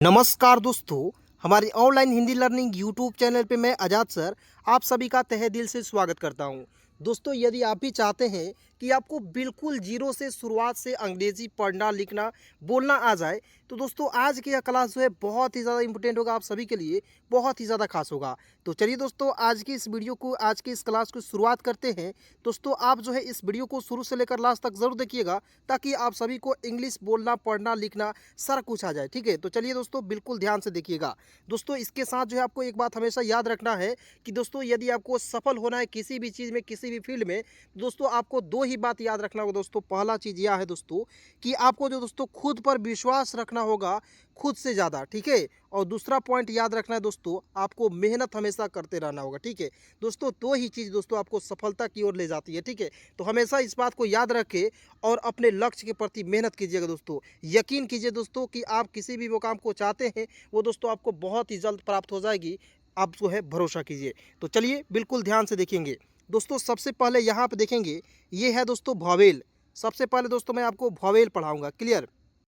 नमस्कार दोस्तों, हमारी online Hindi learning YouTube channel पे मैं आज़ाद सर आप सभी का तहे दिल से स्वागत करता हूं। दोस्तों, यदि आप भी चाहते हैं कि आपको बिल्कुल जीरो से शुरुआत से अंग्रेजी पढ़ना लिखना बोलना आ जाए, तो दोस्तों आज की यह क्लास जो है बहुत ही ज़्यादा इंपॉर्टेंट होगा, आप सभी के लिए बहुत ही ज़्यादा खास होगा। तो चलिए दोस्तों, आज की इस क्लास को शुरुआत करते हैं। दोस्तों, आप जो है इस वीडियो को शुरू से लेकर लास्ट तक ज़रूर देखिएगा, ताकि आप सभी को इंग्लिश बोलना पढ़ना लिखना सारा कुछ आ जाए। ठीक है, तो चलिए दोस्तों बिल्कुल ध्यान से देखिएगा। दोस्तों, इसके साथ जो है आपको एक बात हमेशा याद रखना है कि दोस्तों यदि आपको सफल होना है किसी भी चीज़ में किसी भी फील्ड में, दोस्तों आपको दो ही बात याद रखना होगा। दोस्तों, पहला चीज़ यह है दोस्तों कि आपको जो दोस्तों खुद पर विश्वास रखना होगा, खुद से ज़्यादा। ठीक है, और दूसरा पॉइंट याद रखना है दोस्तों, आपको मेहनत हमेशा करते रहना होगा। ठीक है दोस्तों, दो ही चीज़ दोस्तों आपको सफलता की ओर ले जाती है। ठीक है, तो हमेशा इस बात को याद रखें और अपने लक्ष्य के प्रति मेहनत कीजिएगा। दोस्तों, यकीन कीजिए दोस्तों कि आप किसी भी वो काम को चाहते हैं, वो दोस्तों आपको बहुत ही जल्द प्राप्त हो जाएगी। आप जो है भरोसा कीजिए। तो चलिए बिल्कुल ध्यान से देखेंगे। दोस्तों, सबसे पहले यहाँ पे देखेंगे, ये है दोस्तों वॉवेल। सबसे पहले दोस्तों मैं आपको वॉवेल पढ़ाऊंगा। क्लियर?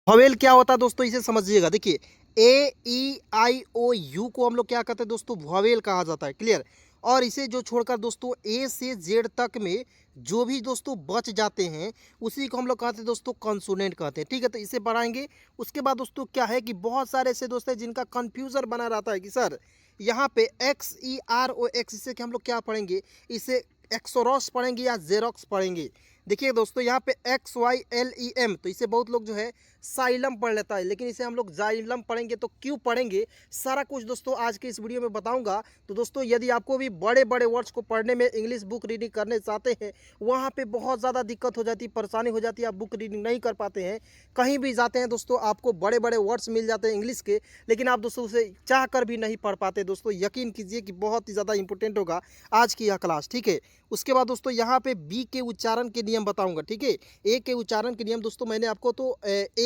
वॉवेल क्या होता है दोस्तों, इसे समझिएगा। देखिए, A E I O U को हम लोग क्या कहते हैं दोस्तों, वॉवेल कहा जाता है। क्लियर? और इसे जो छोड़कर दोस्तों ए से जेड तक में जो भी दोस्तों बच जाते हैं, उसी को हम लोग कहते हैं दोस्तों कॉन्सोनेंट कहते हैं। ठीक है, तो इसे बढ़ाएंगे। उसके बाद दोस्तों क्या है कि बहुत सारे ऐसे दोस्त हैं जिनका कन्फ्यूज़न बना रहता है कि सर यहाँ पे XEROX, इसे कि हम लोग क्या पढ़ेंगे, इसे एक्सोरॉस पढ़ेंगे या जेरोक्स पढ़ेंगे। देखिए दोस्तों, यहाँ पे XYLEM, तो इसे बहुत लोग जो है साइलम पढ़ लेता है, लेकिन इसे हम लोग जाइलम पढ़ेंगे। तो क्यों पढ़ेंगे, सारा कुछ दोस्तों आज के इस वीडियो में बताऊंगा। तो दोस्तों, यदि आपको भी बड़े बड़े वर्ड्स को पढ़ने में इंग्लिश बुक रीडिंग करने चाहते हैं, वहाँ पे बहुत ज़्यादा दिक्कत हो जाती है, परेशानी हो जाती है, आप बुक रीडिंग नहीं कर पाते हैं, कहीं भी जाते हैं दोस्तों आपको बड़े बड़े वर्ड्स मिल जाते हैं इंग्लिश के, लेकिन आप दोस्तों उसे चाह कर भी नहीं पढ़ पाते। दोस्तों, यकीन कीजिए कि बहुत ही ज़्यादा इंपॉर्टेंट होगा आज की यह क्लास। ठीक है, उसके बाद दोस्तों यहाँ पे बी के उच्चारण के नियम बताऊंगा। ठीक है, ए के उच्चारण के नियम दोस्तों मैंने आपको तो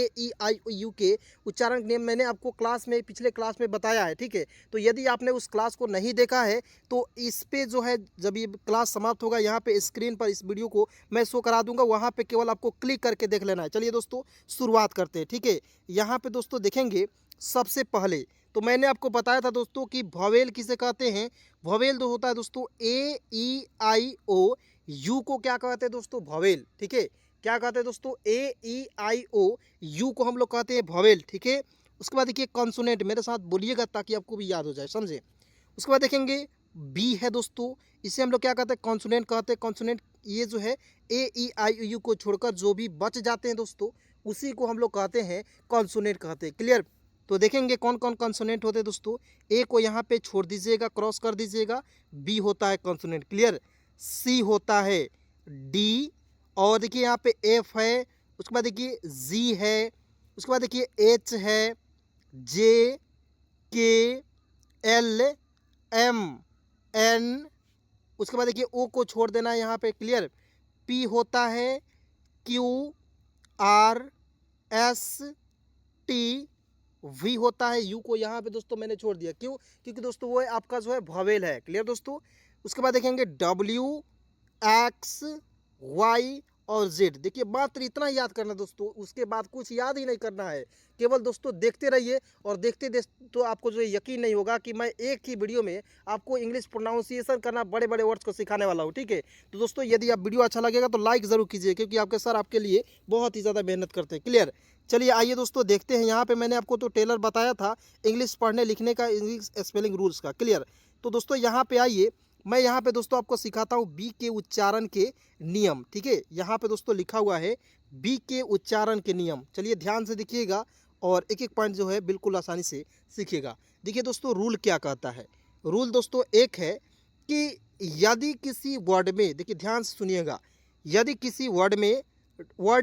AEIOU के उच्चारण के नियम मैंने आपको पिछले क्लास में बताया है। ठीक है, तो यदि आपने उस क्लास को नहीं देखा है, तो इस पे जो है जब ये क्लास समाप्त होगा, यहाँ पे स्क्रीन पर इस वीडियो को मैं शो करा दूंगा, वहाँ पे केवल आपको क्लिक करके देख लेना है। चलिए दोस्तों शुरुआत करते हैं। ठीक है, यहाँ पे दोस्तों देखेंगे, सबसे पहले तो मैंने आपको बताया था दोस्तों कि वॉवेल किसे कहते हैं। वॉवेल जो होता है दोस्तों AEIOU को क्या कहते हैं दोस्तों, वॉवेल। ठीक है, क्या कहते हैं दोस्तों, AEIOU को हम लोग कहते हैं वॉवेल। ठीक है, उसके बाद देखिए कॉन्सोनेंट, मेरे साथ बोलिएगा ताकि आपको भी याद हो जाए, समझे। उसके बाद देखेंगे बी है दोस्तों, इसे हम लोग क्या कहते हैं, कॉन्सोनेंट कहते हैं। कॉन्सोनेंट ये जो है AEIOU को छोड़कर जो भी बच जाते हैं दोस्तों, उसी को हम लोग कहते हैं कॉन्सोनेंट कहते हैं। क्लियर? तो देखेंगे कौन कौन कॉन्सोनेंट होते हैं दोस्तों। ए को यहाँ पे छोड़ दीजिएगा, क्रॉस कर दीजिएगा। बी होता है कॉन्सोनेंट। क्लियर? सी होता है डी, और देखिए यहाँ पे एफ है, उसके बाद देखिए जी है, उसके बाद देखिए एच है, जे, के, एल, एम, एन, उसके बाद देखिए ओ को छोड़ देना है यहाँ पे। क्लियर? पी होता है Q, R, S, T, V होता है। यू को यहाँ पे दोस्तों मैंने छोड़ दिया, क्यों? क्योंकि दोस्तों वो आपका जो है वॉवेल है। क्लियर दोस्तों? उसके बाद देखेंगे डब्ल्यू, एक्स, वाई और जेड। देखिए मात्र इतना याद करना दोस्तों, उसके बाद कुछ याद ही नहीं करना है, केवल दोस्तों देखते रहिए। और देखते तो आपको जो है यकीन नहीं होगा कि मैं एक ही वीडियो में आपको इंग्लिश प्रोनाउंसिएशन करना, बड़े बड़े वर्ड्स को सिखाने वाला हूँ। ठीक है, तो दोस्तों यदि आप वीडियो अच्छा लगेगा तो लाइक ज़रूर कीजिए, क्योंकि आपके सर आपके लिए बहुत ही ज़्यादा मेहनत करते हैं। क्लियर? चलिए आइए दोस्तों देखते हैं। यहाँ पे मैंने आपको तो टेलर बताया था इंग्लिश पढ़ने लिखने का, इंग्लिश स्पेलिंग रूल्स का। क्लियर? तो दोस्तों यहाँ पे आइए, मैं यहाँ पे दोस्तों आपको सिखाता हूँ बी के उच्चारण के नियम। ठीक है, यहाँ पे दोस्तों लिखा हुआ है बी के उच्चारण के नियम। चलिए ध्यान से देखिएगा और एक एक पॉइंट जो है बिल्कुल आसानी से सीखिएगा। देखिए दोस्तों, रूल क्या कहता है। रूल दोस्तों एक है कि यदि किसी वर्ड में, देखिए ध्यान से सुनिएगा, यदि किसी वर्ड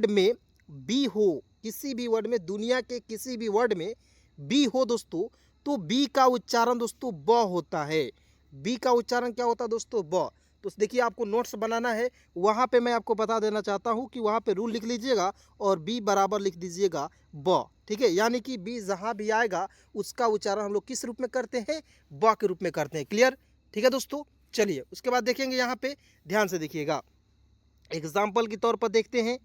में बी हो, किसी भी वर्ड में, दुनिया के किसी भी वर्ड में बी हो दोस्तों, तो बी का उच्चारण दोस्तों ब होता है। बी का उच्चारण क्या होता है दोस्तों, ब। तो देखिए आपको नोट्स बनाना है, वहाँ पे मैं आपको बता देना चाहता हूँ कि वहाँ पे रूल लिख लीजिएगा और बी बराबर लिख दीजिएगा ब। ठीक है, यानी कि बी जहाँ भी आएगा उसका उच्चारण हम लोग किस रूप में करते हैं, ब के रूप में करते हैं। क्लियर? ठीक है दोस्तों, चलिए उसके बाद देखेंगे, यहाँ पे ध्यान से देखिएगा, एग्जाम्पल के तौर पर देखते हैं।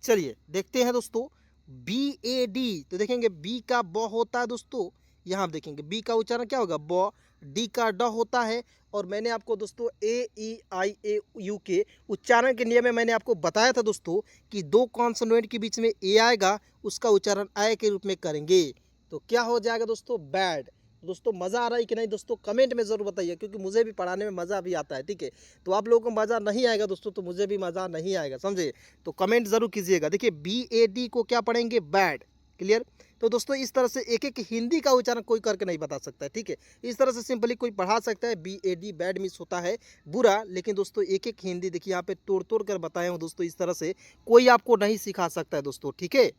चलिए देखते हैं दोस्तों, BAD, तो देखेंगे बी का ब होता है दोस्तों, यहाँ आप देखेंगे बी का उच्चारण क्या होगा ब, डी का ड होता है। और मैंने आपको दोस्तों AEIAU के उच्चारण के नियम में मैंने आपको बताया था दोस्तों कि दो कॉन्सोनेंट के बीच में ए आएगा उसका उच्चारण आय के रूप में करेंगे, तो क्या हो जाएगा दोस्तों बैड। दोस्तों मज़ा आ रहा है कि नहीं दोस्तों, कमेंट में ज़रूर बताइए, क्योंकि मुझे भी पढ़ाने में मज़ा भी आता है, ठीक है। तो आप लोगों को मज़ा नहीं आएगा दोस्तों तो मुझे भी मज़ा नहीं आएगा, समझे। तो कमेंट ज़रूर कीजिएगा। देखिए BAD को क्या पढ़ेंगे बैड, क्लियर। तो दोस्तों इस तरह से एक एक हिंदी का उच्चारण कोई करके नहीं बता सकता है, ठीक है। इस तरह से सिंपली कोई पढ़ा सकता है BAD बैड मिस होता है बुरा, लेकिन दोस्तों एक एक हिंदी देखिए यहाँ पे तोड़ तोड़ कर बताया हूँ दोस्तों, इस तरह से कोई आपको नहीं सिखा सकता है दोस्तों, ठीक है।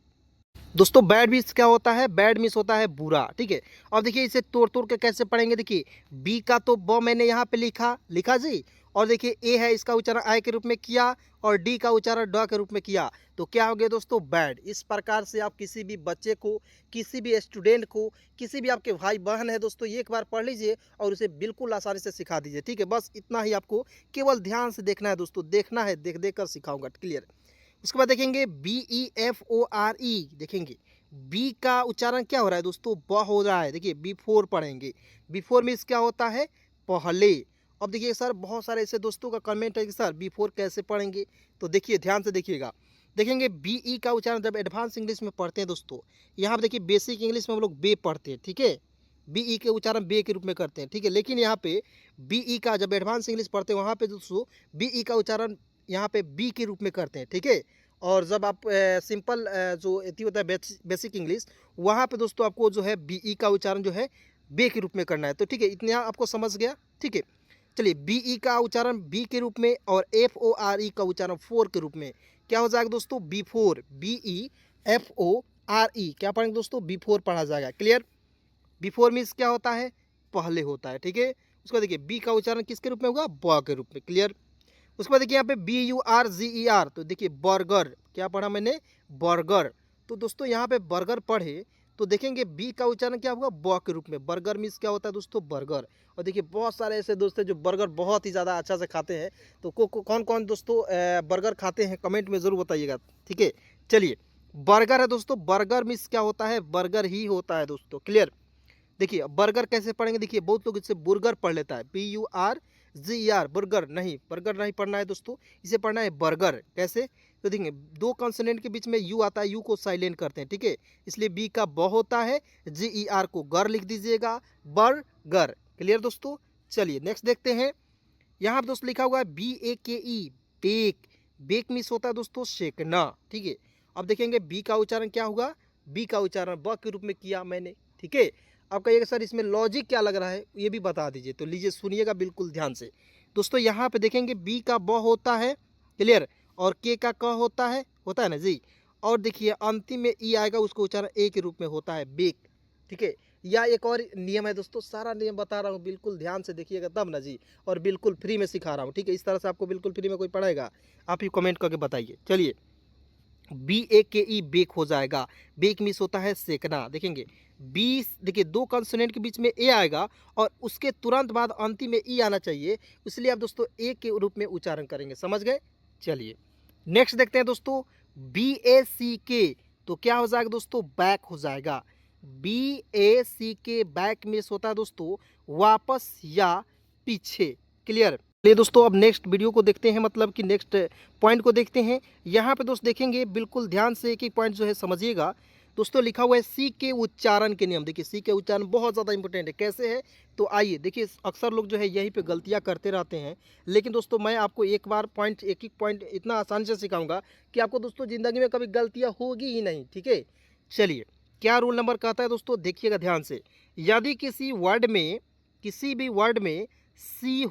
दोस्तों बैड मिस क्या होता है, बैड मिस होता है बुरा, ठीक है। अब देखिए इसे तोड़ तोड़ के कैसे पढ़ेंगे, देखिए बी का तो ब मैंने यहाँ पे लिखा लिखा जी, और देखिए ए है इसका उच्चारण आय के रूप में किया, और डी का उच्चारण ड के रूप में किया, तो क्या हो गया दोस्तों बैड। इस प्रकार से आप किसी भी बच्चे को, किसी भी स्टूडेंट को, किसी भी आपके भाई बहन है दोस्तों, एक बार पढ़ लीजिए और उसे बिल्कुल आसानी से सिखा दीजिए, ठीक है। बस इतना ही आपको केवल ध्यान से देखना है दोस्तों, देखना है, देख देख कर सिखाऊंगा, क्लियर। उसके बाद देखेंगे BEFORE, देखेंगे बी का उच्चारण क्या हो रहा है दोस्तों ब हो रहा है, देखिए बिफोर पढ़ेंगे, बिफोर मीन्स क्या होता है पहले। अब देखिए सर बहुत सारे ऐसे दोस्तों का कमेंट है कि सर बिफोर कैसे पढ़ेंगे, तो देखिए ध्यान से देखिएगा। देखेंगे BE का उच्चारण जब एडवांस इंग्लिश में पढ़ते हैं दोस्तों, यहाँ पर देखिए बेसिक इंग्लिश में हम लोग बे पढ़ते हैं, ठीक है, BE के उच्चारण बे के रूप में करते हैं, ठीक है। लेकिन यहाँ पे BE का जब एडवांस इंग्लिश पढ़ते हैं वहाँ पे दोस्तों BE का उच्चारण यहाँ पे बी के रूप में करते हैं, ठीक है। और जब आप सिंपल जो एथी होता है बेसिक इंग्लिश, वहाँ पे दोस्तों आपको जो है BE का उच्चारण जो है बे के रूप में करना है, तो ठीक है, इतना आपको समझ गया, ठीक है। चलिए BE का उच्चारण बी के रूप में और FORE का उच्चारण फोर के रूप में क्या हो जाएगा दोस्तों B4, BEFORE क्या पढ़ेंगे दोस्तों B4 पढ़ा जाएगा, क्लियर। बिफोर मीन्स क्या होता है पहले होता है, ठीक है। उसको देखिए बी का उच्चारण किसके रूप में होगा ब के रूप में, क्लियर। उसके बाद देखिए यहाँ पे BURGER, तो देखिए बर्गर क्या पढ़ा मैंने बर्गर, तो दोस्तों यहाँ पे बर्गर पढ़े तो देखेंगे बी का उच्चारण क्या होगा ब के रूप में, बर्गर मीन्स क्या होता है दोस्तों बर्गर। और देखिए बहुत सारे ऐसे दोस्त हैं जो बर्गर बहुत ही ज़्यादा अच्छा से खाते हैं, तो कौन कौन दोस्तों बर्गर खाते हैं कमेंट में ज़रूर बताइएगा, ठीक है। चलिए बर्गर है दोस्तों, बर्गर मीन्स क्या होता है बर्गर ही होता है दोस्तों, क्लियर। देखिए बर्गर कैसे पढ़ेंगे, देखिए बहुत लोग इससे बुर्गर पढ़ लेता है BURGER, बुर्गर नहीं, बर्गर नहीं पढ़ना है दोस्तों, इसे पढ़ना है बर्गर। कैसे, तो देखिए दो कॉन्सोनेंट के बीच में यू आता है, यू को साइलेंट करते हैं, ठीक है, इसलिए बी का ब होता है, GER को गर लिख दीजिएगा, बर्गर, क्लियर दोस्तों। चलिए नेक्स्ट देखते हैं, यहाँ पर दोस्तों लिखा हुआ है BAKE बेक, बेक मीन्स होता है दोस्तों सेकना, ठीक है। अब देखेंगे बी का उच्चारण क्या होगा, बी का उच्चारण ब के रूप में किया मैंने, ठीक है। आप कहिएगा सर इसमें लॉजिक क्या लग रहा है ये भी बता दीजिए, तो लीजिए सुनिएगा बिल्कुल ध्यान से दोस्तों। यहाँ पे देखेंगे बी का ब होता है, क्लियर, और के का क होता है ना जी, और देखिए अंतिम में ई आएगा उसको उच्चारण ए के रूप में होता है बेक, ठीक है। या एक और नियम है दोस्तों, सारा नियम बता रहा हूँ बिल्कुल ध्यान से देखिएगा तब ना जी, और बिल्कुल फ्री में सिखा रहा हूँ, ठीक है। इस तरह से आपको बिल्कुल फ्री में कोई पढ़ाएगा, आप ही कमेंट करके बताइए। चलिए BAKE बेक हो जाएगा, बेक मिस होता है सेकना, देखेंगे बी, देखिए दो कंसोनेंट के बीच में ए आएगा और उसके तुरंत बाद अंतिम में ई आना चाहिए, इसलिए आप दोस्तों ए के रूप में उच्चारण करेंगे, समझ गए। चलिए नेक्स्ट देखते हैं दोस्तों BACK, तो क्या हो जाएगा दोस्तों बैक हो जाएगा, BACK बैक मिस होता है दोस्तों वापस या पीछे, क्लियर। चलिए दोस्तों अब नेक्स्ट वीडियो को देखते हैं, मतलब कि नेक्स्ट पॉइंट को देखते हैं। यहाँ पे दोस्त देखेंगे बिल्कुल ध्यान से एक एक पॉइंट जो है समझिएगा दोस्तों। लिखा हुआ है सी के उच्चारण के नियम, देखिए सी के उच्चारण बहुत ज़्यादा इंपॉर्टेंट है, कैसे है तो आइए देखिए। अक्सर लोग जो है यहीं पे गलतियाँ करते रहते हैं, लेकिन दोस्तों मैं आपको एक बार पॉइंट एक एक पॉइंट इतना आसानी से सिखाऊंगा कि आपको दोस्तों ज़िंदगी में कभी गलतियाँ होगी ही नहीं, ठीक है। चलिए क्या रूल नंबर कहता है दोस्तों, देखिएगा ध्यान से। यदि किसी वर्ड में, किसी भी वर्ड में सी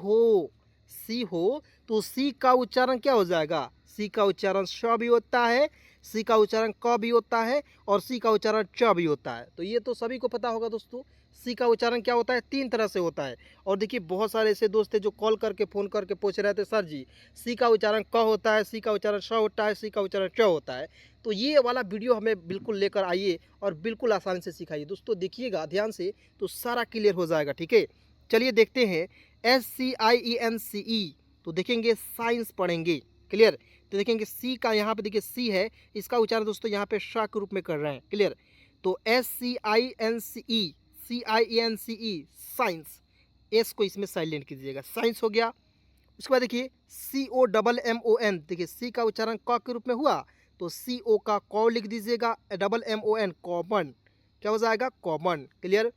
हो तो सी का उच्चारण क्या हो जाएगा, सी का उच्चारण श भी होता है, सी का उच्चारण क भी होता है, और सी का उच्चारण च भी होता है। तो ये तो सभी को पता होगा दोस्तों, सी का उच्चारण क्या होता है तीन तरह से होता है। और देखिए बहुत सारे ऐसे दोस्त हैं जो कॉल करके फ़ोन करके पूछ रहे थे सर जी सी का उच्चारण क होता है, सी का उच्चारण श होता है, सी का उच्चारण च होता है। तो ये वाला वीडियो हमें बिल्कुल लेकर आइए और बिल्कुल आसानी से सिखाइए दोस्तों, देखिएगा ध्यान से तो सारा क्लियर हो जाएगा, ठीक है। चलिए देखते हैं SCIENCE, तो देखेंगे साइंस पढ़ेंगे, क्लियर। तो देखेंगे सी का यहाँ पे देखिए सी है, इसका उच्चारण दोस्तों यहाँ पे श के रूप में कर रहे हैं। क्लियर। तो SCINCE साइंस, एस को इसमें साइलेंट कीजिएगा, साइंस हो गया। उसके बाद देखिए COMMON, देखिए सी का उच्चारण क के रूप में हुआ, तो CO का कॉ लिख दीजिएगा, MMON कॉमन, क्या हो जाएगा कॉमन। क्लियर।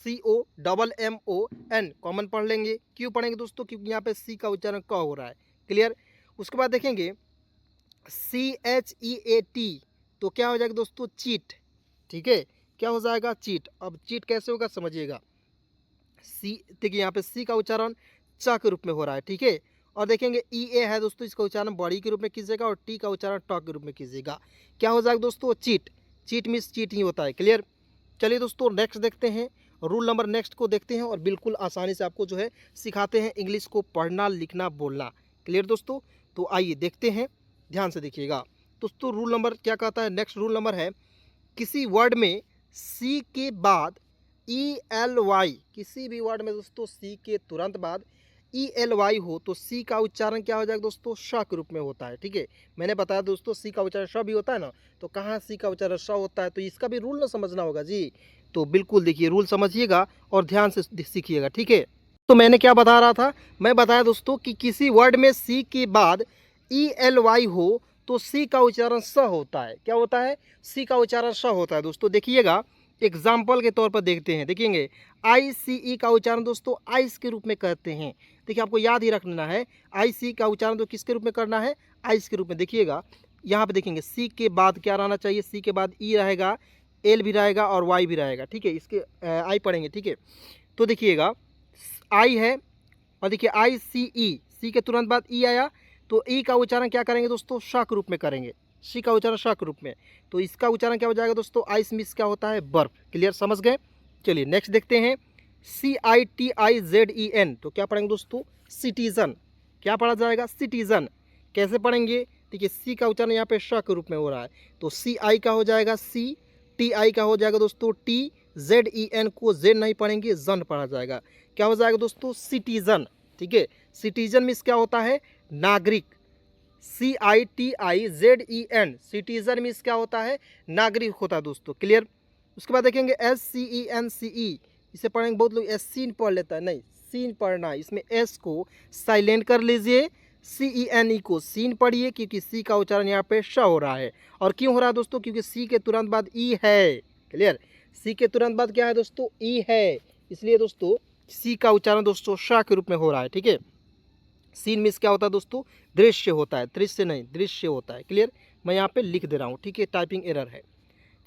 COMMON कॉमन पढ़ लेंगे। क्यों पढ़ेंगे दोस्तों, क्योंकि यहाँ पे सी का उच्चारण क हो रहा है। क्लियर। उसके बाद देखेंगे CHEAT, तो क्या हो जाएगा दोस्तों चीट। ठीक है, क्या हो जाएगा चीट। अब चीट कैसे होगा समझिएगा। सी देखिए यहाँ पे सी का उच्चारण च के रूप में हो रहा है। ठीक है। और देखेंगे EA है दोस्तों, इसका उच्चारण बड़ी के रूप में कीजिएगा और टी का उच्चारण ट के रूप में कीजिएगा। क्या हो जाएगा दोस्तों चीट। चीट मीन्स चीट ही होता है। क्लियर। चलिए दोस्तों नेक्स्ट देखते हैं, रूल नंबर नेक्स्ट को देखते हैं और बिल्कुल आसानी से आपको जो है सिखाते हैं इंग्लिश को पढ़ना लिखना बोलना। क्लियर दोस्तों। तो आइए देखते हैं, ध्यान से देखिएगा दोस्तों। रूल नंबर क्या कहता है, नेक्स्ट रूल नंबर है, किसी वर्ड में सी के बाद ELY, किसी भी वर्ड में दोस्तों सी के तुरंत बाद ELY हो तो सी का उच्चारण क्या हो जाएगा दोस्तों श के रूप में होता है। ठीक है, मैंने बताया दोस्तों सी का उच्चारण श भी होता है ना, तो कहाँ सी का उच्चारण श होता है, तो इसका भी रूल ना समझना होगा जी। तो बिल्कुल देखिए रूल समझिएगा और ध्यान से सीखिएगा। ठीक है। तो मैंने क्या बता रहा था, मैं बताया दोस्तों कि किसी वर्ड में सी के बाद ELY हो तो सी का उच्चारण स होता है। क्या होता है, सी का उच्चारण स होता है दोस्तों। देखिएगा एग्जाम्पल के तौर पर देखते हैं, देखेंगे ICE का उच्चारण दोस्तों आइस के रूप में कहते हैं। देखिए आपको याद ही रखना है, IC का उच्चारण तो किसके रूप में करना है, आइस के रूप में। देखिएगा यहाँ पे देखेंगे सी के बाद क्या रहना चाहिए, सी के बाद ई रहेगा, एल भी रहेगा और वाई भी रहेगा। ठीक है, इसके आई पढ़ेंगे। ठीक है, तो देखिएगा आई है और देखिए ICE, सी के तुरंत बाद ई आया तो ई का उच्चारण क्या करेंगे दोस्तों श के रूप में करेंगे, सी का उच्चारण श के रूप में। तो इसका उच्चारण क्या हो जाएगा दोस्तों आइस मिस क्या होता है बर्फ। क्लियर, समझ गए। चलिए नेक्स्ट देखते हैं CITIZEN, तो क्या पढ़ेंगे दोस्तों सिटीजन। क्या पढ़ा जाएगा सिटीजन। कैसे पढ़ेंगे, देखिए सी का उच्चारण यहाँ पे श के रूप में हो रहा है तो CI का हो जाएगा C, TI का हो जाएगा दोस्तों T, ZEN को जेड नहीं पढ़ेंगे जन पढ़ा जाएगा। क्या हो जाएगा दोस्तों सिटीजन। ठीक है, सिटीजन मीन्स क्या होता है नागरिक, CITIZEN, सिटीजन मीन्स क्या होता है नागरिक होता है दोस्तों। क्लियर। उसके बाद देखेंगे SCENCE, इसे पढ़ेंगे बहुत लोग एस सीन पढ़ लेता है, नहीं सीन पढ़ना, इसमें एस को साइलेंट कर लीजिए, CENE को सीन पढ़िए क्योंकि सी का उच्चारण यहाँ पे श हो रहा है। और क्यों हो रहा है दोस्तों, क्योंकि सी के तुरंत बाद ई है। क्लियर, सी के तुरंत बाद क्या है दोस्तों ई है, इसलिए दोस्तों सी का उच्चारण दोस्तों श के रूप में हो रहा है। ठीक है, सीन मीन्स क्या होता है दोस्तों दृश्य होता है, दृश्य नहीं दृश्य होता है। क्लियर, मैं यहाँ पे लिख दे रहा हूँ। ठीक है, टाइपिंग एरर है।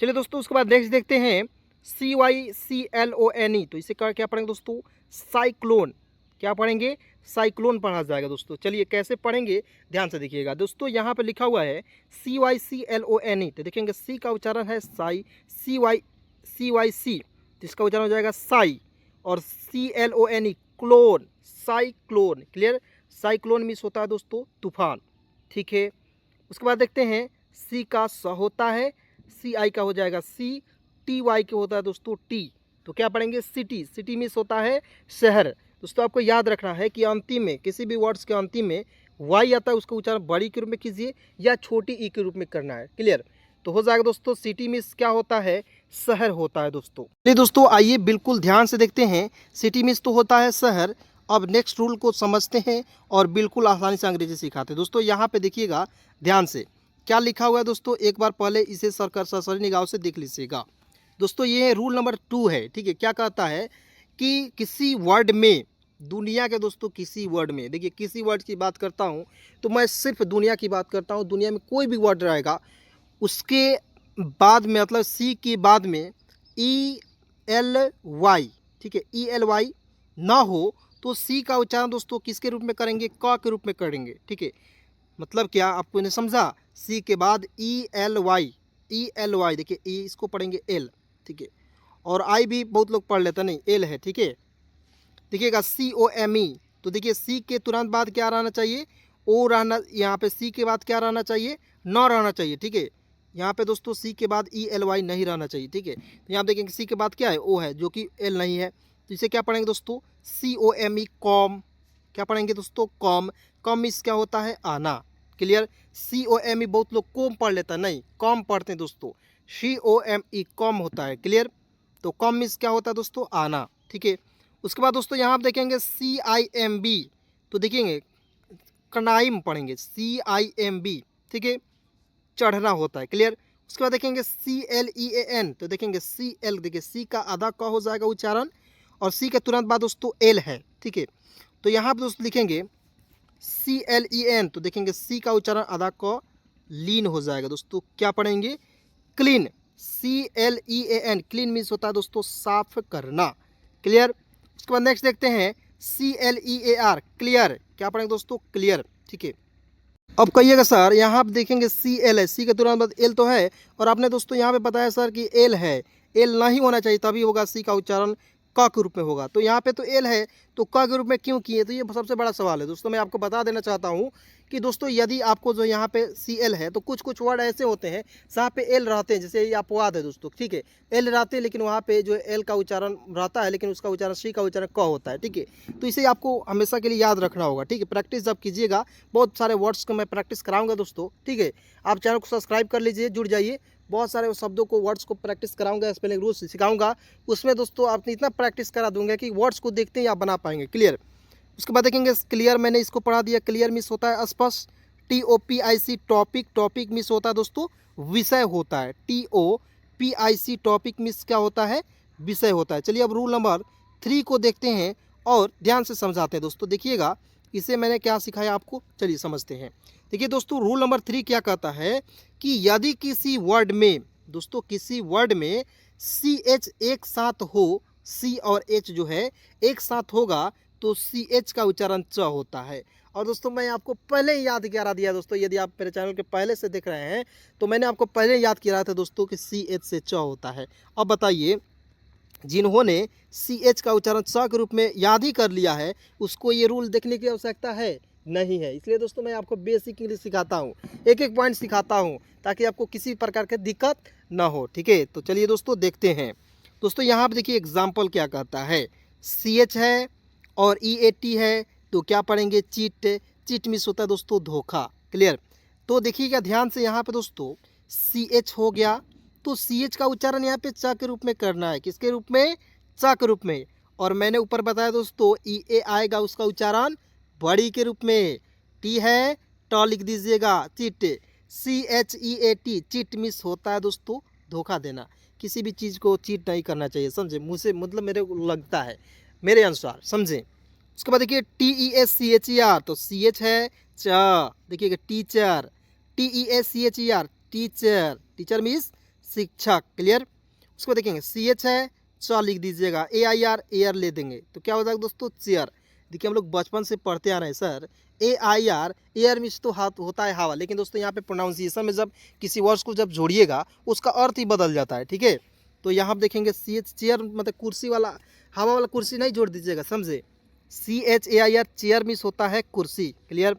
चलिए दोस्तों उसके बाद नेक्स्ट देखते हैं CYCLONE, तो इसे क्या पढ़ेंगे दोस्तों साइक्लोन। क्या पढ़ेंगे साइक्लोन पढ़ा जाएगा दोस्तों। चलिए कैसे पढ़ेंगे ध्यान से देखिएगा दोस्तों, यहाँ पे लिखा हुआ है CYCLONE, तो देखेंगे सी का उच्चारण है साई, CYC, तो इसका उच्चारण हो जाएगा साई, और CLONE clone, cyclone. Clear, cyclone means होता है दोस्तों तूफान। ठीक है, उसके बाद देखते हैं सी का स होता है, CI का हो जाएगा C, TY के होता है दोस्तों T, तो क्या पढ़ेंगे सिटी, सिटी मीन्स होता है शहर। दोस्तों आपको याद रखना है कि अंतिम में किसी भी वर्ड्स के अंतिम में वाई आता है, उसका उच्चारण बड़ी के रूप में कीजिए या छोटी ई के रूप में करना है। क्लियर, तो हो जाएगा दोस्तों सिटी मीन्स क्या होता है शहर होता है दोस्तों। चलिए दोस्तों आइए बिल्कुल ध्यान से देखते हैं, सिटी मीन्स तो होता है शहर। अब नेक्स्ट रूल को समझते हैं और बिल्कुल आसानी से अंग्रेजी सिखाते हैं। दोस्तों यहाँ पे देखिएगा ध्यान से क्या लिखा हुआ है दोस्तों, एक बार पहले इसे सरसरी निगाह से देख लीजिएगा दोस्तों। ये रूल नंबर 2 है। ठीक है, क्या कहता है कि किसी वर्ड में, दुनिया के दोस्तों किसी वर्ड में, देखिए किसी वर्ड की बात करता हूँ तो मैं सिर्फ दुनिया की बात करता हूँ, दुनिया में कोई भी वर्ड रहेगा उसके बाद में मतलब सी के बाद में ELY, ठीक है ELY ना हो तो सी का उच्चारण दोस्तों किसके रूप में करेंगे क के रूप में करेंगे। ठीक है, मतलब क्या आपको ने समझा, सी के बाद ELY, देखिए ई इसको पढ़ेंगे एल। ठीक है, और आई भी बहुत लोग पढ़ लेते नहीं, एल है। ठीक है, देखिएगा COME, तो देखिए सी के तुरंत बाद क्या रहना चाहिए ओ रहना, यहाँ पे सी के बाद क्या रहना चाहिए न रहना चाहिए। ठीक है, यहाँ पे दोस्तों सी के बाद ELY नहीं रहना चाहिए। ठीक है, तो यहाँ देखेंगे सी के बाद क्या है ओ है जो कि एल नहीं है, तो इसे क्या पढ़ेंगे दोस्तों COME कॉम। क्या पढ़ेंगे दोस्तों कॉम, कॉम मीन्स क्या होता है आना। क्लियर। COME बहुत लोग कॉम पढ़ लेता है, नहीं कॉम पढ़ते हैं दोस्तों, COME कॉम होता है, क्लियर। तो कॉम मीन्स क्या होता है दोस्तों, आना, ठीक है। उसके बाद दोस्तों यहाँ आप देखेंगे CIMB, तो देखेंगे कनाइम पढ़ेंगे, CIMB, ठीक है, चढ़ना होता है, क्लियर। उसके बाद देखेंगे CLEAN, तो देखेंगे CL, देखिए C का आधा क हो जाएगा उच्चारण, और C के तुरंत बाद दोस्तों L है, ठीक है। तो यहाँ पर दोस्तों लिखेंगे CLEN, तो देखेंगे C का उच्चारण आधा क लीन हो जाएगा दोस्तों, क्या पढ़ेंगे, क्लीन, CLEAN, क्लीन मीन्स होता है दोस्तों साफ करना, क्लियर। उसके बाद नेक्स्ट देखते हैं CLEAR, क्लियर, क्या पढ़ेंगे दोस्तों, क्लियर, ठीक है। अब कहिएगा सर यहाँ आप देखेंगे CL है, C के तुरंत बाद L तो है, और आपने दोस्तों यहाँ पे बताया सर कि L है, L नहीं होना चाहिए, तभी होगा C का उच्चारण क के रूप में होगा। तो यहाँ पे तो L है, तो क के रूप में क्यों किए, तो ये सबसे बड़ा सवाल है दोस्तों। मैं आपको बता देना चाहता हूँ कि दोस्तों यदि आपको जो यहाँ पे CL है, तो कुछ कुछ वर्ड ऐसे होते हैं जहाँ पे L रहते हैं, जैसे ये अपवाद है दोस्तों, ठीक है, L रहते हैं लेकिन वहाँ पे जो L का उच्चारण रहता है, लेकिन उसका उच्चारण C का उच्चारण क होता है, ठीक है। तो इसे आपको हमेशा के लिए याद रखना होगा, ठीक है। प्रैक्टिस जब कीजिएगा, बहुत सारे वर्ड्स को मैं प्रैक्टिस कराऊंगा दोस्तों, ठीक है। आप चैनल को सब्सक्राइब कर लीजिए, जुड़ जाइए, बहुत सारे शब्दों को, वर्ड्स को प्रैक्टिस कराऊंगा, स्पेलिंग रूल्स सिखाऊंगा, उसमें दोस्तों आपने इतना प्रैक्टिस करा दूंगा कि वर्ड्स को देखते ही आप बना पाएंगे, क्लियर। उसके बाद देखेंगे क्लियर, मैंने इसको पढ़ा दिया, क्लियर मिस होता है स्पष्ट, TOPIC टॉपिक, टॉपिक मिस होता है दोस्तों विषय होता है, TOPIC टॉपिक मिस क्या होता है, विषय होता है। चलिए अब रूल नंबर 3 को देखते हैं और ध्यान से समझाते हैं दोस्तों, देखिएगा इसे मैंने क्या सिखाया आपको, चलिए समझते हैं। देखिए दोस्तों रूल नंबर 3 क्या कहता है कि यदि किसी वर्ड में दोस्तों, किसी वर्ड में CH एक साथ हो, C और H जो है एक साथ होगा, तो CH का उच्चारण च होता है। और दोस्तों मैं आपको पहले ही याद करा दिया दोस्तों, यदि आप मेरे चैनल के पहले से देख रहे हैं तो मैंने आपको पहले याद किया था दोस्तों कि CH से च होता है। अब बताइए जिन्होंने CH का उच्चारण च के रूप में याद ही कर लिया है, उसको ये रूल देखने की आवश्यकता है नहीं है। इसलिए दोस्तों मैं आपको बेसिक इंग्लिश सिखाता हूँ, एक एक पॉइंट सिखाता हूँ, ताकि आपको किसी प्रकार की दिक्कत ना हो, ठीक है। तो चलिए दोस्तों देखते हैं। दोस्तों यहाँ पर देखिए एग्जाम्पल क्या कहता है, CH है और EAT है, तो क्या पढ़ेंगे, चीट, चीट मिस होता है दोस्तों धोखा, क्लियर। तो देखिएगा ध्यान से, यहाँ पे दोस्तों CH हो गया, तो CH का उच्चारण यहाँ पे च के रूप में करना है, किसके रूप में, च के रूप में। और मैंने ऊपर बताया दोस्तों EA आएगा, उसका उच्चारण बड़ी के रूप में, T है ट लिख दीजिएगा, चीट, CHEAT, चीट मिस होता है दोस्तों धोखा देना, किसी भी चीज़ को चीट नहीं करना चाहिए, समझे, मुझे मतलब मेरे को लगता है, मेरे अनुसार, समझे। उसके बाद देखिए TESCHER, तो CH है च, देखिएगा teacher, TESCHER teacher, teacher means शिक्षक, क्लियर। उसके बाद देखेंगे CH है च लिख दीजिएगा, AIR एयर ले देंगे, तो क्या हो जाएगा दोस्तों चेयर। देखिए हम लोग बचपन से पढ़ते आ रहे हैं सर, AIR एयर मीन्स तो हाथ होता है हवा, लेकिन दोस्तों यहाँ पे प्रोनाउंसिएशन में जब किसी वर्ड्स को जब जोड़िएगा उसका अर्थ ही बदल जाता है, ठीक है। तो यहाँ पर देखेंगे CH चेयर मतलब कुर्सी वाला, हवा वाला कुर्सी नहीं जोड़ दीजिएगा, समझे, CHAIR चेयर मिस होता है कुर्सी, क्लियर।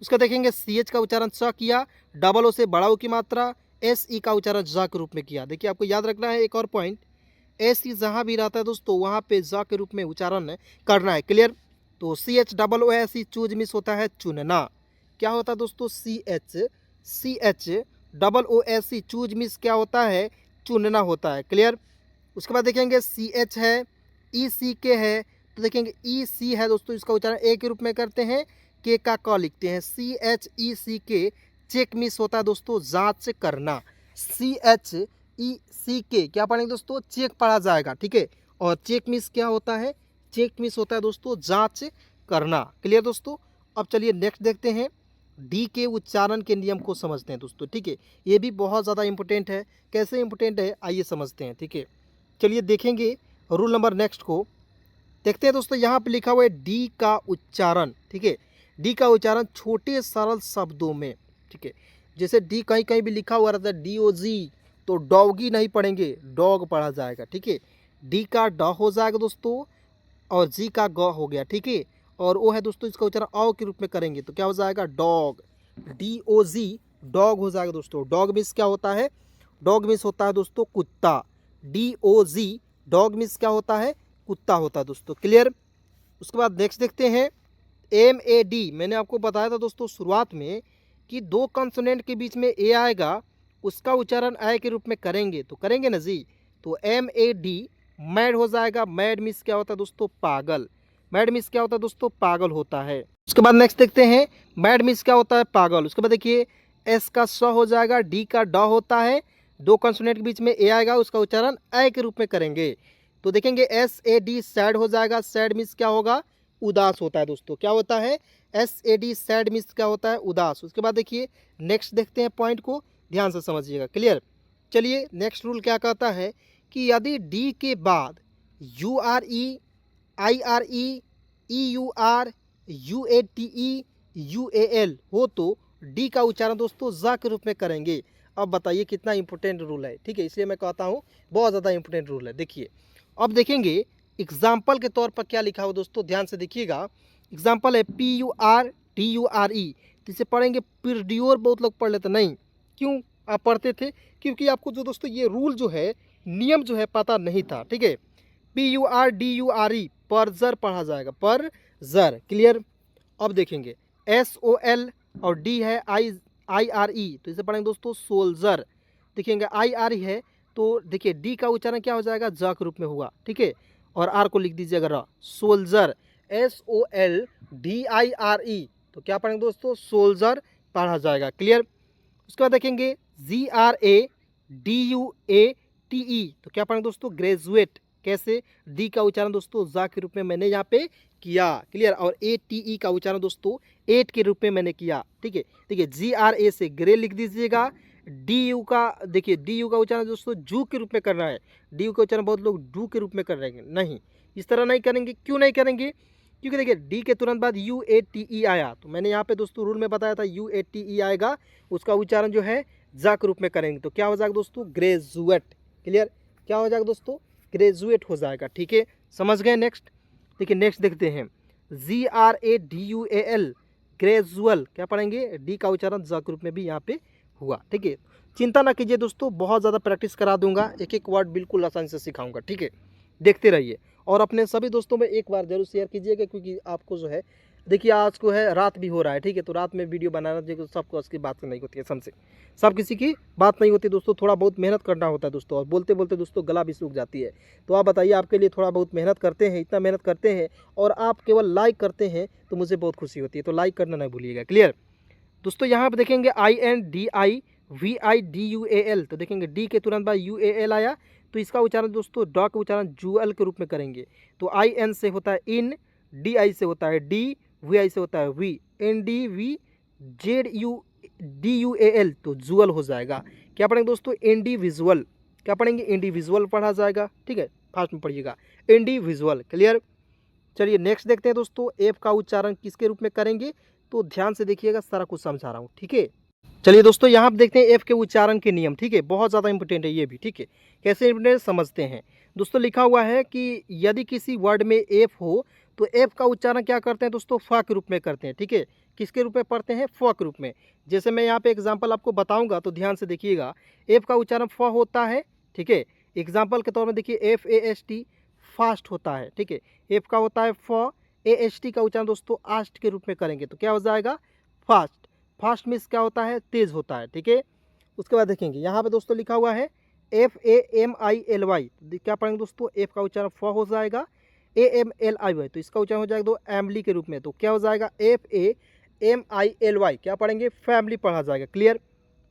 उसका देखेंगे CH का उच्चारण च किया, डबल ओ से बड़ा ओ की मात्रा, SE का उच्चारण ज के रूप में किया। देखिए आपको याद रखना है एक और पॉइंट, SE जहाँ भी रहता है दोस्तों वहाँ पे ज के रूप में उच्चारण करना है, क्लियर। तो CH double O SE choose means होता है चुनना, क्या होता है दोस्तों, CH double O SE choose means क्या होता है, चुनना होता है, क्लियर। उसके बाद देखेंगे CH है, ECK है, तो देखेंगे EC है दोस्तों, इसका उच्चारण ए के रूप में करते हैं, के का क लिखते हैं, CHECK चेक मिस होता है दोस्तों जांच करना, CHECK क्या पढ़ेंगे दोस्तों, चेक पढ़ा जाएगा, ठीक है। और चेक मिस क्या होता है, चेक मिस होता है दोस्तों जांच करना, क्लियर दोस्तों। अब चलिए नेक्स्ट देखते हैं, डी के उच्चारण के नियम को समझते हैं दोस्तों, ठीक है। ये भी बहुत ज़्यादा इंपॉर्टेंट है, कैसे इंपॉर्टेंट है आइए समझते हैं, ठीक है। चलिए देखेंगे रूल नंबर नेक्स्ट को देखते हैं दोस्तों। यहाँ पे लिखा हुआ है डी का उच्चारण, ठीक है, डी का उच्चारण छोटे सरल शब्दों में, ठीक है। जैसे डी कहीं कहीं भी लिखा हुआ रहता है DOG, तो डॉगी नहीं पढ़ेंगे, डॉग पढ़ा जाएगा, ठीक है। डी का ड हो जाएगा दोस्तों, और जी का ग हो गया, ठीक है। और ओ है दोस्तों, इसका उच्चारण औ के रूप में करेंगे तो क्या हो जाएगा, डॉग, DOG डॉग हो जाएगा दोस्तों। डॉग मीन्स क्या होता है, डॉग मीन्स होता है दोस्तों कुत्ता, DOG डॉग मीन्स क्या होता है, कुत्ता होता है दोस्तों, क्लियर। उसके बाद नेक्स्ट देखते हैं MAD, मैंने आपको बताया था दोस्तों शुरुआत में कि दो कंसोनेंट के बीच में ए आएगा, उसका उच्चारण आय के रूप में करेंगे, तो करेंगे ना जी। तो MAD मैड हो जाएगा। मैड मीन्स क्या होता है दोस्तों? पागल। मैड मीन्स क्या होता है दोस्तों? पागल होता है। उसके बाद नेक्स्ट देखते हैं, मैड मीन्स क्या होता है? पागल। उसके बाद देखिए, एस का स हो जाएगा, डी का ड होता है, दो कंसोनेंट के बीच में ए आएगा, उसका उच्चारण आय के रूप में करेंगे, तो देखेंगे SAD सैड हो जाएगा। सैड मीन्स क्या होगा? उदास होता है दोस्तों। क्या होता है? SAD सैड मीन्स क्या होता है? उदास। उसके बाद देखिए नेक्स्ट देखते हैं, पॉइंट को ध्यान से समझिएगा। क्लियर? चलिए नेक्स्ट रूल क्या कहता है कि यदि डी के बाद URE, IRE, EUR, UATE, UAL हो तो डी का उच्चारण दोस्तों ज के रूप में करेंगे। अब बताइए कितना इंपॉर्टेंट रूल है, ठीक है, इसलिए मैं कहता हूँ बहुत ज़्यादा इंपॉर्टेंट रूल है। देखिए अब देखेंगे एग्जाम्पल के तौर पर क्या लिखा हो दोस्तों, ध्यान से देखिएगा। एग्जाम्पल है PURDURE, तो इसे पढ़ेंगे पिरड्योर, बहुत लोग पढ़ लेते नहीं। क्यों आप पढ़ते थे? क्योंकि आपको जो दोस्तों ये रूल जो है, नियम जो है पता नहीं था, ठीक है। PURDURE परजर पढ़ा जाएगा, परजर। क्लियर? अब देखेंगे SOL और डी है IRE, तो इसे पढ़ेंगे दोस्तों सोल्जर। देखेंगे IRE है तो देखिए डी का उच्चारण क्या हो जाएगा? ज के रूप में हुआ, ठीक है, और आर को लिख दीजिएगा र। सोल्जर, SOLDIRE, तो क्या पढ़ेंगे दोस्तों? सोल्जर पढ़ा जाएगा। क्लियर? उसके बाद देखेंगे GRADUATE, तो क्या पढ़ेंगे दोस्तों? ग्रेजुएट। कैसे? डी का उच्चारण दोस्तों जा के रूप में मैंने यहाँ पे किया। क्लियर? और ATE का उच्चारण दोस्तों 8 के रूप में मैंने किया, ठीक है। देखिए GRA से ग्रे लिख दीजिएगा। DU का देखिए, DU का उच्चारण दोस्तों जू के रूप में करना है। DU का उच्चारण बहुत लोग डू के रूप में कर रहे हैं, नहीं, इस तरह नहीं करेंगे। क्यों नहीं करेंगे? क्योंकि देखिए डी के तुरंत बाद UATE आया, तो मैंने यहाँ पे दोस्तों रूल में बताया था UATE आएगा, उसका उच्चारण जो है जा के रूप में करेंगे, तो क्या हो जाएगा दोस्तों? ग्रेजुएट। क्लियर? क्या हो जाएगा दोस्तों? ग्रेजुएट हो जाएगा, ठीक है, समझ गए। नेक्स्ट देखिए, नेक्स्ट देखते हैं GRADUAL, ग्रेजुअल। क्या पढ़ेंगे? डी का उच्चारण ज के रूप में भी यहाँ पे हुआ, ठीक है। चिंता ना कीजिए दोस्तों, बहुत ज़्यादा प्रैक्टिस करा दूंगा, एक एक वर्ड बिल्कुल आसानी से सिखाऊंगा, ठीक है, देखते रहिए। और अपने सभी दोस्तों में एक बार जरूर शेयर कीजिएगा, क्योंकि आपको जो है देखिए आज को है, रात भी हो रहा है, ठीक है, तो रात में वीडियो बनाना देखो सबको उसकी बात नहीं होती है, समझे, सब किसी की बात नहीं होती दोस्तों, थोड़ा बहुत मेहनत करना होता है दोस्तों, और बोलते बोलते दोस्तों गला भी सूख जाती है। तो आप बताइए, आपके लिए थोड़ा बहुत मेहनत करते हैं, इतना मेहनत करते हैं और आप केवल लाइक करते हैं तो मुझे बहुत खुशी होती है, तो लाइक करना नहीं भूलिएगा। क्लियर दोस्तों? यहाँ पर देखेंगे INDIVIDUAL, तो देखेंगे डी के तुरंत बाद UAL आया, तो इसका उच्चारण दोस्तों ड का उच्चारण जुअल के रूप में करेंगे। तो IN से होता है इन, DI से होता है डी, VI से होता है वी, NDVZUDUAL, तो जुअल हो जाएगा। क्या पढ़ेंगे दोस्तों? इंडिविजुअल। क्या पढ़ेंगे? इंडिविजुअल पढ़ा जाएगा, ठीक है, फास्ट में पढ़िएगा, इंडिविजुअल। क्लियर? चलिए नेक्स्ट देखते हैं दोस्तों, एफ का उच्चारण किसके रूप में करेंगे, तो ध्यान से देखिएगा, सारा कुछ समझा रहा हूँ, ठीक है। चलिए दोस्तों, यहाँ पर देखते हैं एफ के उच्चारण के नियम, ठीक है, बहुत ज़्यादा इंपॉर्टेंट है ये भी, ठीक है। कैसे इंपॉर्टेंट समझते हैं दोस्तों। लिखा हुआ है कि यदि किसी वर्ड में एफ हो तो एफ का उच्चारण क्या करते हैं दोस्तों? फ के रूप में करते हैं, ठीक है। किसके रूप में पढ़ते हैं? फ के रूप में। जैसे मैं यहाँ पे एग्जाम्पल आपको बताऊंगा तो ध्यान से देखिएगा, एफ का उच्चारण फ होता है, ठीक है। एग्जाम्पल के तौर में देखिए FAST, फास्ट होता है, ठीक है। एफ का होता है फ, AST का उच्चारण दोस्तों आस्ट के रूप में करेंगे, तो क्या हो जाएगा? फास्ट। फास्ट मीन्स क्या होता है? तेज होता है, ठीक है। उसके बाद देखेंगे यहाँ पे दोस्तों लिखा हुआ है FAMILY, क्या पढ़ेंगे दोस्तों? एफ का उच्चारण फ हो जाएगा, AMLIY, तो इसका उच्चारण हो जाएगा दो एमली के रूप में, तो क्या हो जाएगा? FAMILY, क्या पढ़ेंगे? फैमिली पढ़ा जाएगा। क्लियर?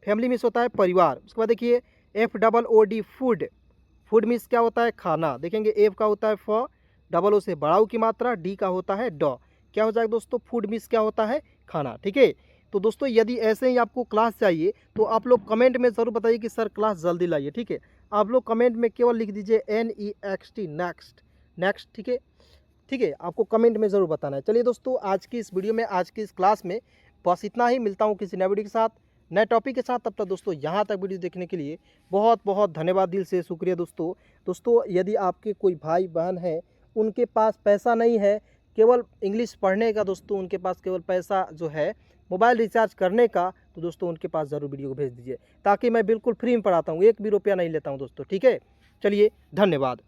फैमिली मीन्स होता है परिवार। उसके बाद देखिए FOOD, फूड। फूड मीन्स क्या होता है? खाना। देखेंगे एफ का होता है फ, डबल ओ से बड़ा ऊ की मात्रा, डी का होता है ड, क्या हो जाएगा दोस्तों? फूड मीन्स क्या होता है? खाना, ठीक है। तो दोस्तों यदि ऐसे ही आपको क्लास चाहिए तो आप लोग कमेंट में ज़रूर बताइए कि सर क्लास जल्दी लाइए, ठीक है। आप लोग कमेंट में केवल लिख दीजिए NEXT, नेक्स्ट, नेक्स्ट, ठीक है, ठीक है, आपको कमेंट में ज़रूर बताना है। चलिए दोस्तों, आज की इस वीडियो में, आज की इस क्लास में बस इतना ही। मिलता हूँ किसी नए वीडियो के साथ, नए टॉपिक के साथ। तब तक दोस्तों यहाँ तक वीडियो देखने के लिए बहुत बहुत धन्यवाद, दिल से शुक्रिया दोस्तों। दोस्तों यदि आपके कोई भाई बहन हैं, उनके पास पैसा नहीं है केवल इंग्लिश पढ़ने का दोस्तों, उनके पास केवल पैसा जो है मोबाइल रिचार्ज करने का, तो दोस्तों उनके पास ज़रूर वीडियो को भेज दीजिए, ताकि मैं बिल्कुल फ्री में पढ़ाता हूँ, एक भी रुपया नहीं लेता हूँ दोस्तों, ठीक है। चलिए धन्यवाद।